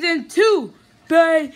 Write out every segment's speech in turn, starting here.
Season 2, baby!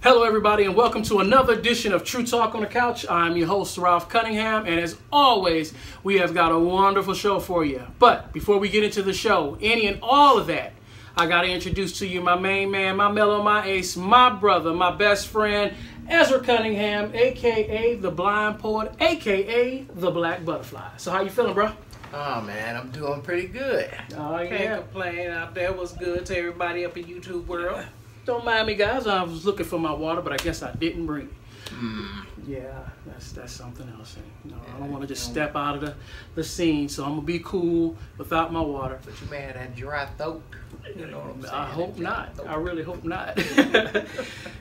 Hello everybody and welcome to another edition of True Talk on the Couch. I'm your host Ralph Cunningham, and as always we have got a wonderful show for you. But before we get into the show, any and all of that, I got to introduce to you my main man, my mellow, my ace, my brother, my best friend, Ezra Cunningham, aka the Blind Poet, aka the Black Butterfly. So how you feeling, bro? Oh man, I'm doing pretty good. Oh yeah. Can't complain. Out there was good to everybody up in YouTube world. Don't mind me, guys. I was looking for my water, but I guess I didn't bring it. Yeah, that's something else. You know, I don't want to just step out of the scene, so I'm gonna be cool without my water. But you may have that dry throat. You know what I'm saying? I hope not. I really hope not.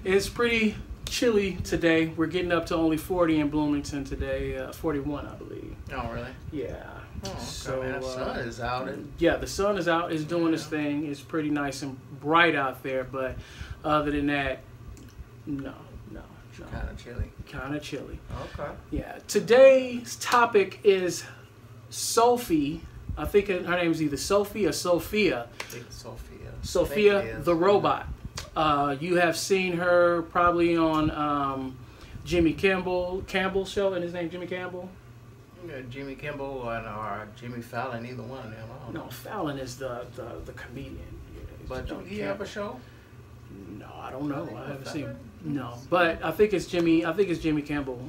It's pretty chilly today. We're getting up to only 40 in Bloomington today. 41, I believe. Oh really? Yeah. Oh, okay. So Man, the sun is out. Yeah, the sun is out. It's doing its thing. It's pretty nice and bright out there, but other than that, no. Kind of chilly. Kind of chilly. Okay. Yeah. Today's topic is Sophie. I think her name is either Sophie or Sophia. I think Sophia. Sophia the Robot. You have seen her probably on Jimmy Campbell's show, and his name Jimmy Campbell. Yeah, Jimmy Kimmel or Jimmy Fallon, either one of them. I don't know. Fallon is the comedian. Yeah, but do he have a show? No, I don't know. I haven't seen. No, but I think it's Jimmy. I think it's Jimmy Campbell.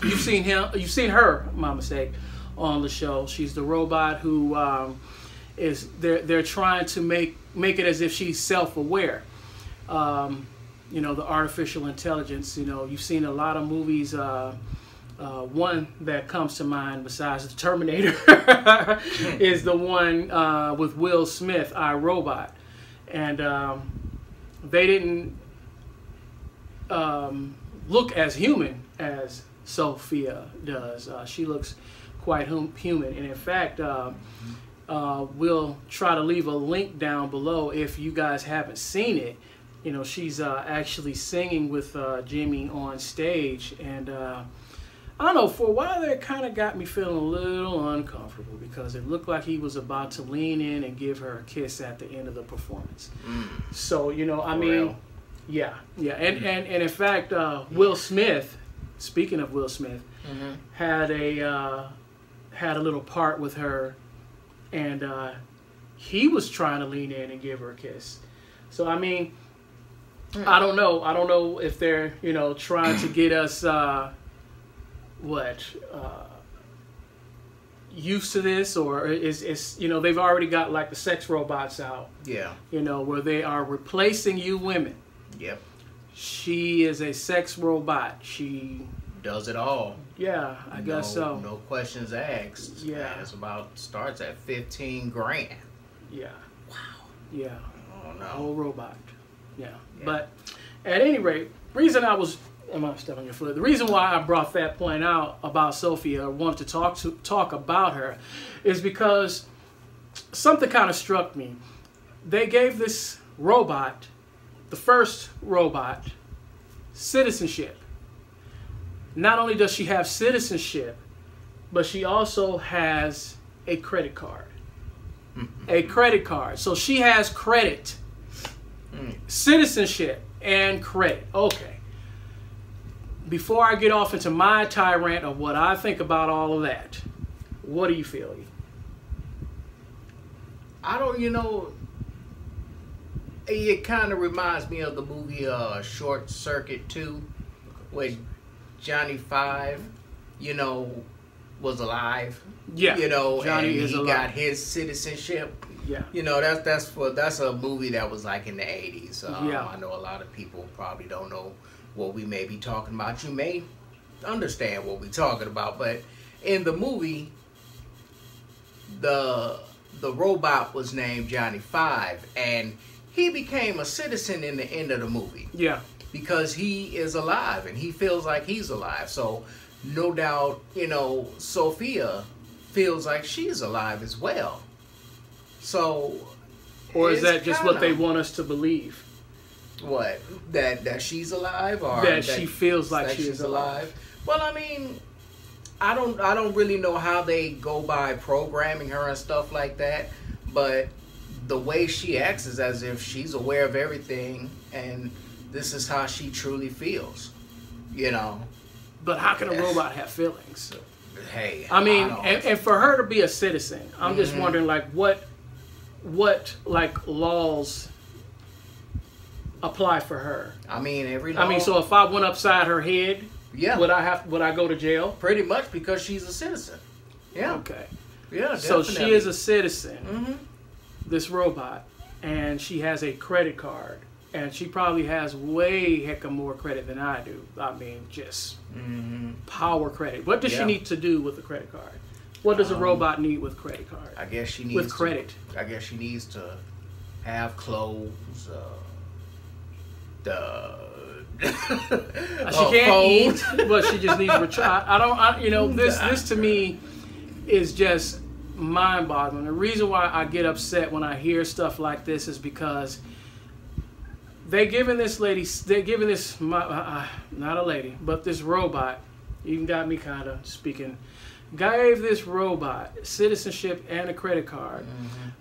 You've seen him. You've seen her. My mistake. On the show, she's the robot who is. They're trying to make it as if she's self-aware. You know, the artificial intelligence. You know, you've seen a lot of movies. One that comes to mind besides the Terminator is the one with Will Smith, I, Robot. And they didn't look as human as Sophia does. She looks quite human. And in fact, we'll try to leave a link down below if you guys haven't seen it. You know, she's actually singing with Jimmy on stage. And I don't know, for a while there, it kind of got me feeling a little uncomfortable because it looked like he was about to lean in and give her a kiss at the end of the performance. So, you know, I mean, yeah. And in fact, Will Smith, speaking of Will Smith, had a little part with her, and he was trying to lean in and give her a kiss. So, I mean, I don't know if they're, you know, trying to get us used to this, or is you know, they've already got like the sex robots out, you know, where they are replacing you women. She is a sex robot. She does it all. I guess so. No questions asked. Starts at 15 grand. Wow. Oh no. Whole robot. But at any rate, am I stepping on your foot? The reason why I brought that point out about Sophia, or wanted to talk about her, is because something kind of struck me. They gave this robot, the first robot, citizenship. Not only does she have citizenship, but she also has a credit card. A credit card. So she has credit, citizenship, and credit. Okay. Before I get off into my tirade of what I think about all of that, what do you feel? You know, it kind of reminds me of the movie Short Circuit 2, where Johnny Five, you know, was alive. You know, Johnny and is he alive. got his citizenship. You know, that's a movie that was like in the 80s. I know a lot of people probably don't know what we may be talking about. You may understand what we're talking about, but in the movie, the robot was named Johnny Five, and he became a citizen in the end of the movie. Because he is alive and he feels like he's alive. So no doubt, you know, Sophia feels like she's alive as well. So, or is that just what they want us to believe? What? That she's alive, or that she feels like she is alive? Well, I mean, I don't really know how they go by programming her and stuff like that, but the way she acts is as if she's aware of everything, and this is how she truly feels, you know. But how can a robot have feelings? Hey, I mean, and for her to be a citizen, I'm just wondering, like, what like laws apply for her? I mean, every law. I mean, so if I went upside her head, yeah, would I go to jail? Pretty much, because she's a citizen. Yeah. Okay. Yeah. So definitely. she is a citizen. This robot, and she has a credit card, and she probably has way heck of more credit than I do. I mean, just power credit. What does she need to do with a credit card? What does a robot need with credit card? I guess she needs with credit. I guess she needs to have clothes. She can't eat, but she just needs this to me is just mind-boggling. The reason why I get upset when I hear stuff like this is because they're giving this not a lady, but this robot, even got me kind of speaking, gave this robot citizenship and a credit card.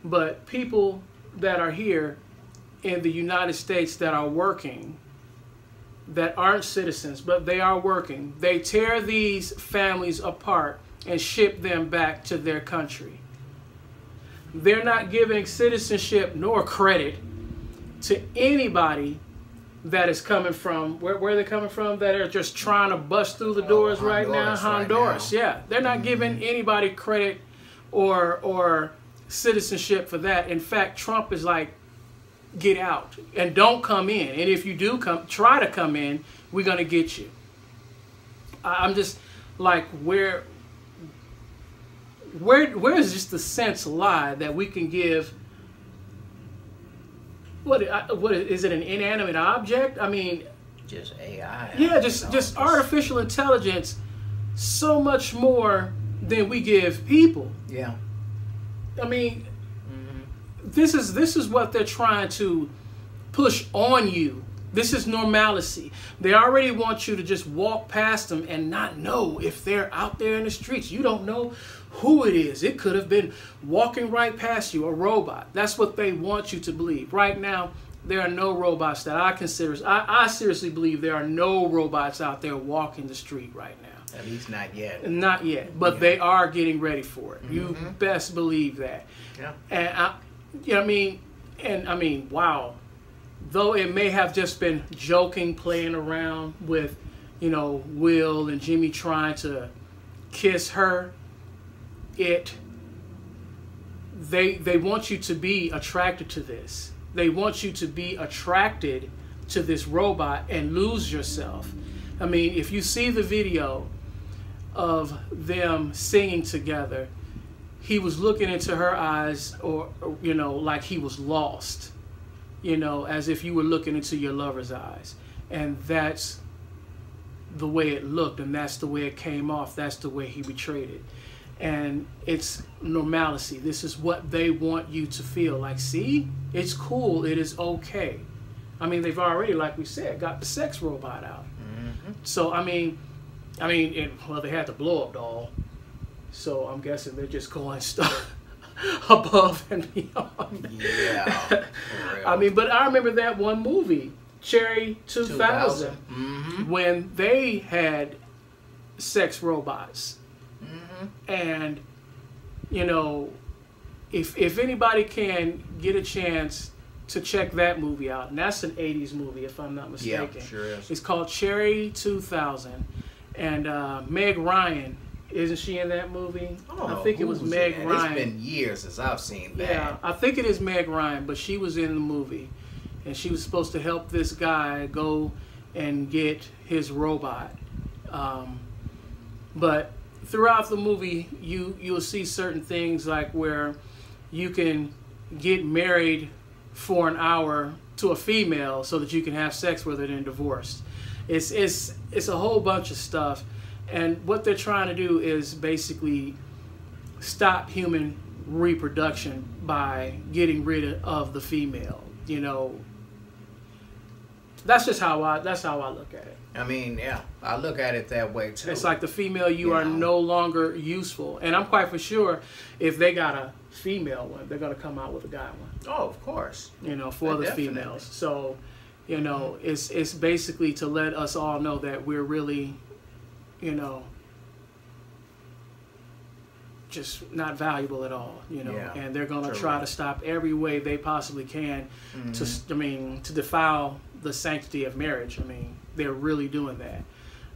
But people that are here in the United States that are working, that aren't citizens, but they are working, they tear these families apart and ship them back to their country. They're not giving citizenship nor credit to anybody that is coming from, where are they coming from, that are just trying to bust through the doors right now? Honduras, yeah. They're not giving anybody credit or citizenship for that. In fact, Trump is like, get out and don't come in. And if you do try to come in, we're going to get you. I'm just like, where is just the sense lie that we can give? What is it, an inanimate object? I mean, just AI. Yeah, just artificial intelligence, so much more than we give people. Yeah. I mean, this is what they're trying to push on you. This is normalcy. They already want you to just walk past them and not know if they're out there in the streets. You don't know who it is. It could have been walking right past you, a robot. That's what they want you to believe. Right now, there are no robots that I consider. I seriously believe there are no robots out there walking the street right now. At least not yet. Not yet, but they are getting ready for it. You best believe that. Yeah. And I mean, wow. Though it may have just been joking, playing around with, Will and Jimmy trying to kiss her, they want you to be attracted to this. They want you to be attracted to this robot and lose yourself. I mean, if you see the video of them singing together, he was looking into her eyes, or like he was lost. As if you were looking into your lover's eyes. And that's the way it looked, and that's the way it came off. That's the way he betrayed it. And it's normalcy. This is what they want you to feel. Like, see? It's cool. It is okay. I mean, they've already, like we said, got the sex robot out. So, they had the blow-up doll. So I'm guessing they're just going stuff above and beyond. Yeah. But I remember that one movie, Cherry 2000. When they had sex robots. And, if anybody can get a chance to check that movie out, and that's an 80s movie, if I'm not mistaken. Yeah, sure is. It's called Cherry 2000. And Meg Ryan, isn't she in that movie? I think it was Meg Ryan. It's been years since I've seen that. Yeah, I think it is Meg Ryan, but she was in the movie. And she was supposed to help this guy go and get his robot. But throughout the movie, you'll see certain things like where you can get married for an hour to a female so that you can have sex with her and divorced. It's a whole bunch of stuff. And what they're trying to do is basically stop human reproduction by getting rid of the female. That's just how I look at it. I mean, yeah, I look at it that way too. It's like the female, you are no longer useful. And I'm quite for sure if they got a female one, they're going to come out with a guy one. Oh, of course. You know, for the females. So, you know, it's basically to let us all know that we're really, you know, just not valuable at all, you know, and they're going to try to stop every way they possibly can to defile the sanctity of marriage. I mean, they're really doing that.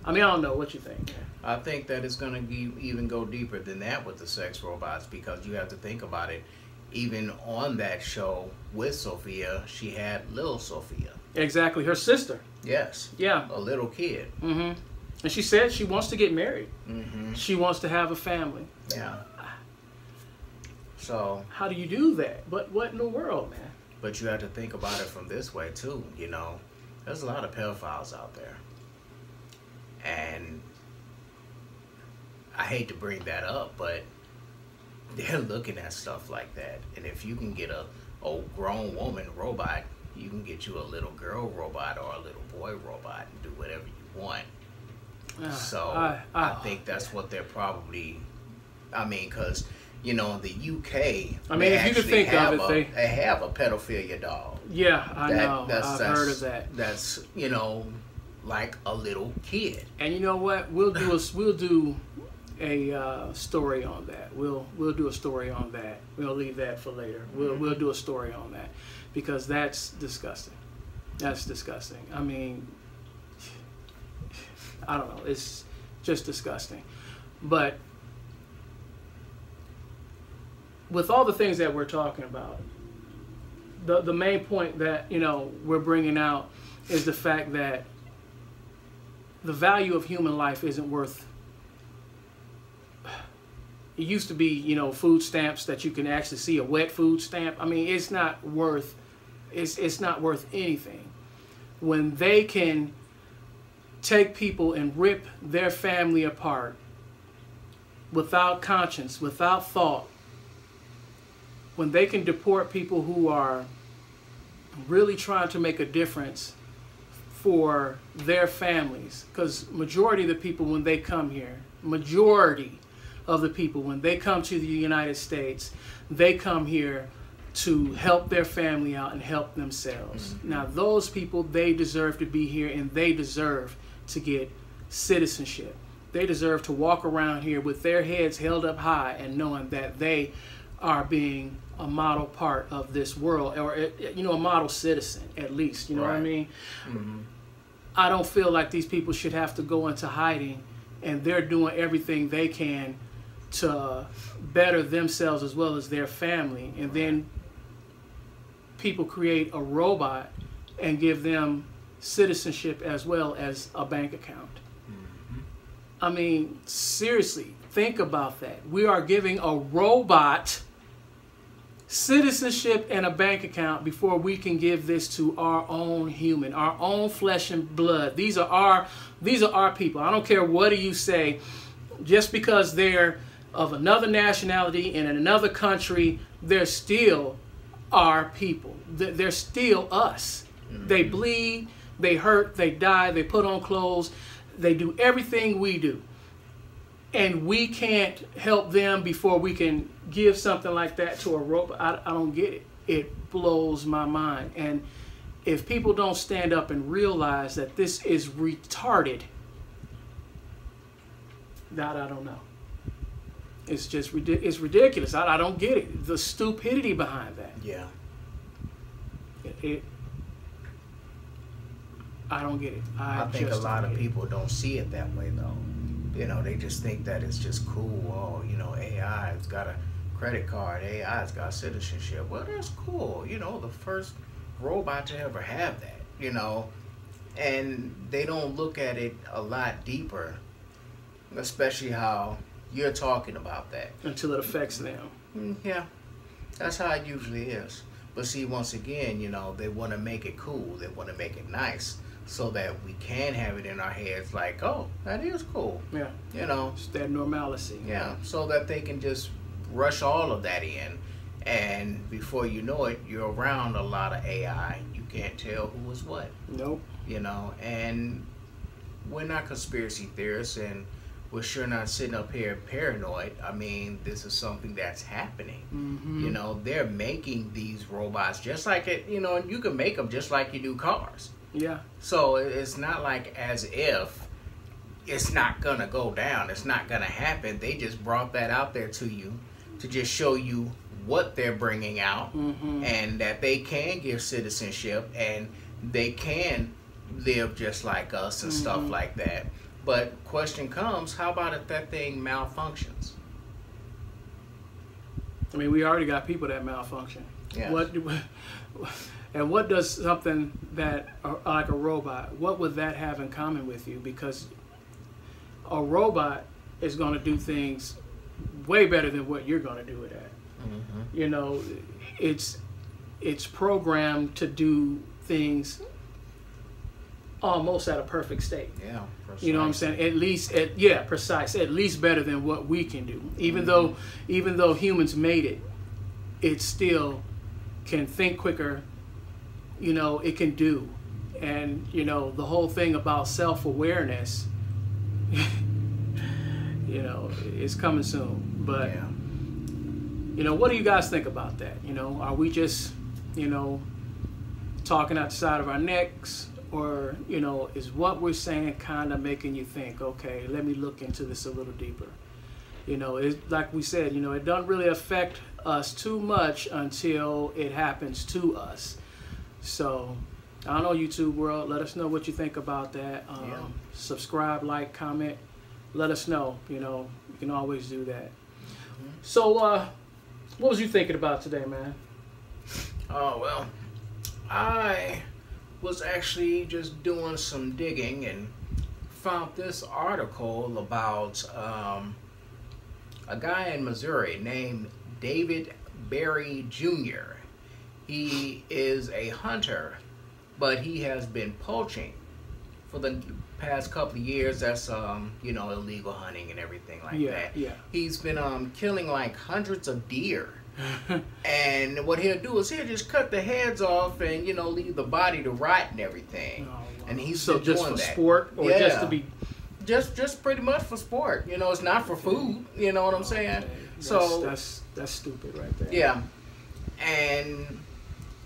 I mean, I don't know what you think. I think that it's going to even go deeper than that with the sex robots, because you have to think about it. Even on that show with Sophia, she had little Sophia. Exactly, her sister. Yes. Yeah. A little kid. Mm-hmm. And she said she wants to get married. Mm-hmm. She wants to have a family. Yeah. So how do you do that? But what in the world, man? But you have to think about it from this way too. You know, there's a lot of pedophiles out there, and I hate to bring that up, but they're looking at stuff like that. And if you can get a grown woman robot, you can get you a little girl robot or a little boy robot and do whatever you want. So I think that's what they're probably. I mean, because you know, in the UK, I mean, if you could think of it, they have a pedophilia doll. Yeah, I know. I've heard of that. That's, you know, like a little kid. And you know what? We'll do a story on that. We'll do a story on that. We'll leave that for later. We'll do a story on that, because that's disgusting. That's disgusting. I mean, I don't know. It's just disgusting. But with all the things that we're talking about, the main point that, you know, we're bringing out is the fact that the value of human life isn't worth. It used to be, you know, food stamps that you can actually see, a wet food stamp. I mean, it's not worth. It's not worth anything when they can take people and rip their family apart without conscience, without thought. When they can deport people who are really trying to make a difference for their families. Because majority of the people, when they come here, majority of the people, when they come to the United States, they come here to help their family out and help themselves. Mm-hmm. Now, those people, they deserve to be here, and they deserve to get citizenship. They deserve to walk around here with their heads held up high and knowing that they are being a model part of this world, or, you know, a model citizen at least, you know what I mean? Mm-hmm. I don't feel like these people should have to go into hiding, and they're doing everything they can to better themselves as well as their family, and then people create a robot and give them citizenship as well as a bank account. Mm-hmm. I mean, seriously, think about that. We are giving a robot citizenship and a bank account before we can give this to our own human, our own flesh and blood. These are our people. I don't care what do you say. Just because they're of another nationality and in another country, they're still our people. They're still us. Mm-hmm. They bleed, they hurt, they die, they put on clothes, they do everything we do. And we can't help them before we can give something like that to a robot. I don't get it. It blows my mind. And if people don't stand up and realize that this is retarded, that I don't know. It's just it's ridiculous. I don't get it. The stupidity behind that. Yeah. I don't get it. I think a lot of people don't see it that way, though. You know, they just think that it's just cool. Oh, you know, AI's got a credit card. AI's got citizenship. Well, that's cool. You know, the first robot to ever have that, you know. And they don't look at it a lot deeper, especially how you're talking about that. Until it affects them. Yeah, that's how it usually is. But see, once again, you know, they want to make it cool. They want to make it nice, so that we can have it in our heads like, oh, that is cool. Yeah. You know. It's that normalcy. Yeah. So that they can just rush all of that in. And before you know it, you're around a lot of AI. You can't tell who was what. Nope. You know, and we're not conspiracy theorists, and we're sure not sitting up here paranoid. I mean, this is something that's happening. You know, they're making these robots just like it, you know, and you can make them just like you do cars. Yeah. So it's not like as if it's not going to go down. It's not going to happen. They just brought that out there to you to just show you what they're bringing out and that they can give citizenship and they can live just like us and stuff like that. But question comes, how about if that thing malfunctions? I mean, we already got people that malfunction. Yeah. What does something that like a robot, what would that have in common with you? Because a robot is going to do things way better than what you're going to do it at. You know, it's programmed to do things almost at a perfect state. Yeah, precise. You know what I'm saying? At least, precise. At least better than what we can do. Even though humans made it, it still can think quicker. You know, it can do, and you know the whole thing about self-awareness. You know, is coming soon. But you know, what do you guys think about that? You know, are we just, you know, talking out the side of our necks? Or, you know, is what we're saying kind of making you think, okay, let me look into this a little deeper? You know, it's like we said, you know, it doesn't really affect us too much until it happens to us. So, I don't know, YouTube world, let us know what you think about that. Subscribe, like, comment, let us know. You know, you can always do that. So, what was you thinking about today, man? Oh, well, I was actually just doing some digging and found this article about a guy in Missouri named David Berry Jr. He is a hunter, but he has been poaching for the past couple of years. That's you know, illegal hunting and everything like that. Yeah. He's been killing like hundreds of deer. And what he'll do is he'll just cut the heads off and, you know, leave the body to rot and everything. Oh, wow. And he's so been just doing for that. Sport, or just to be just pretty much for sport. You know, it's not for food. You know what I'm saying? So that's stupid right there. Yeah. And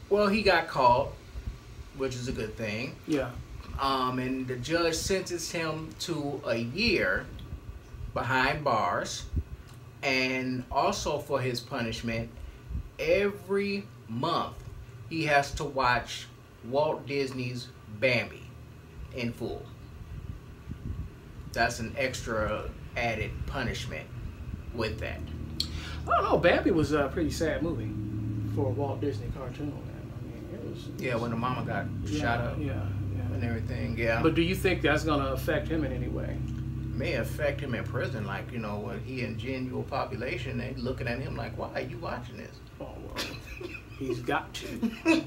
well, he got caught, which is a good thing. Yeah. And the judge sentenced him to a year behind bars. And also for his punishment, every month he has to watch Walt Disney's Bambi in full. That's an extra added punishment with that. I don't know, Bambi was a pretty sad movie for a Walt Disney cartoon, man. I mean, it was... Yeah, when the mama got shot up and everything, But do you think that's going to affect him in any way? May affect him in prison, like, you know, when he in general population, they looking at him like, why are you watching this? Oh, well, he's got to.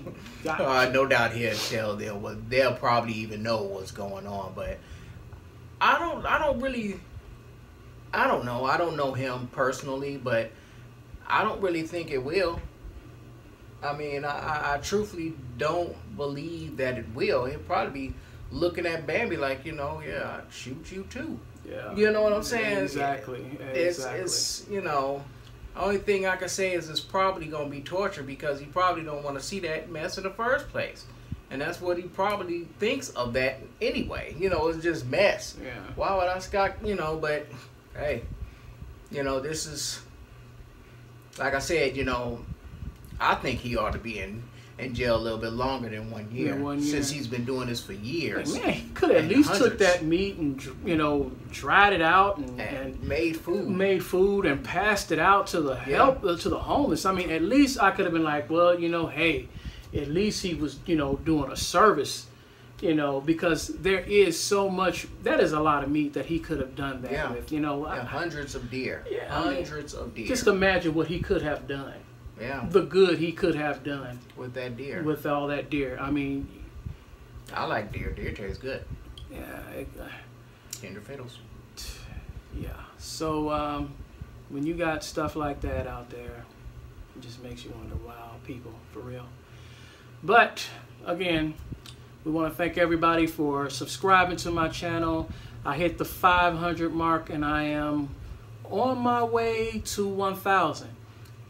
No doubt he'll tell them what, they'll probably even know what's going on, but I don't know him personally, but I don't really think it will. I mean, I truthfully don't believe that it will. He'll probably be looking at Bambi like, you know, yeah, I'd shoot you too. Yeah. You know what I'm saying? Exactly. It's you know, only thing I can say is it's probably going to be torture because he probably don't want to see that mess in the first place. And that's what he probably thinks of that anyway. You know, it's just mess. Yeah. Why would I Scott, you know, but hey, you know, this is, like I said, you know, I think he ought to be in jail a little bit longer than 1 year, since he's been doing this for years. Man, he could have at least took that meat and, you know, dried it out and made food and passed it out to the to the homeless. I mean, at least I could have been like, well, you know, hey, at least he was, you know, doing a service, you know, because there is so much, that is a lot of meat that he could have done that with, you know. Hundreds of deer. Yeah, hundreds of deer. Just imagine what he could have done. Yeah. The good he could have done. With that deer. With all that deer. I mean. I like deer. Deer tastes good. Yeah. Tender fiddles. Yeah. So, when you got stuff like that out there, it just makes you wonder, wow, people, for real. But again, we want to thank everybody for subscribing to my channel. I hit the 500 mark, and I am on my way to 1,000.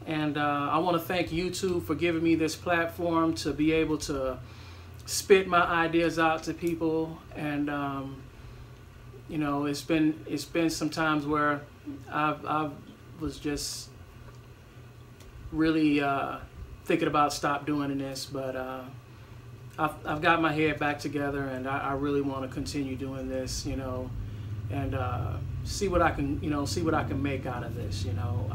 And I want to thank YouTube for giving me this platform to be able to spit my ideas out to people. And you know, it's been some times where I was just really thinking about stop doing this, but I've got my head back together, and I really want to continue doing this, you know, and see what I can, you know, see what I can make out of this. You know,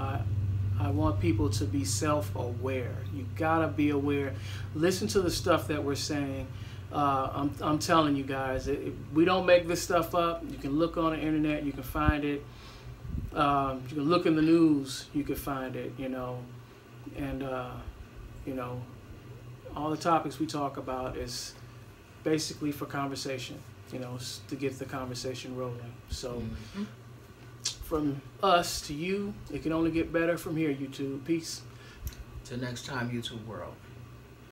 I want people to be self-aware. You gotta be aware. Listen to the stuff that we're saying. I'm telling you guys, we don't make this stuff up. You can look on the internet, you can find it. You can look in the news, you can find it. You know, and you know, all the topics we talk about is basically for conversation. You know, to get the conversation rolling. So. From us to you, it can only get better from here, YouTube. Peace. Till next time, YouTube world.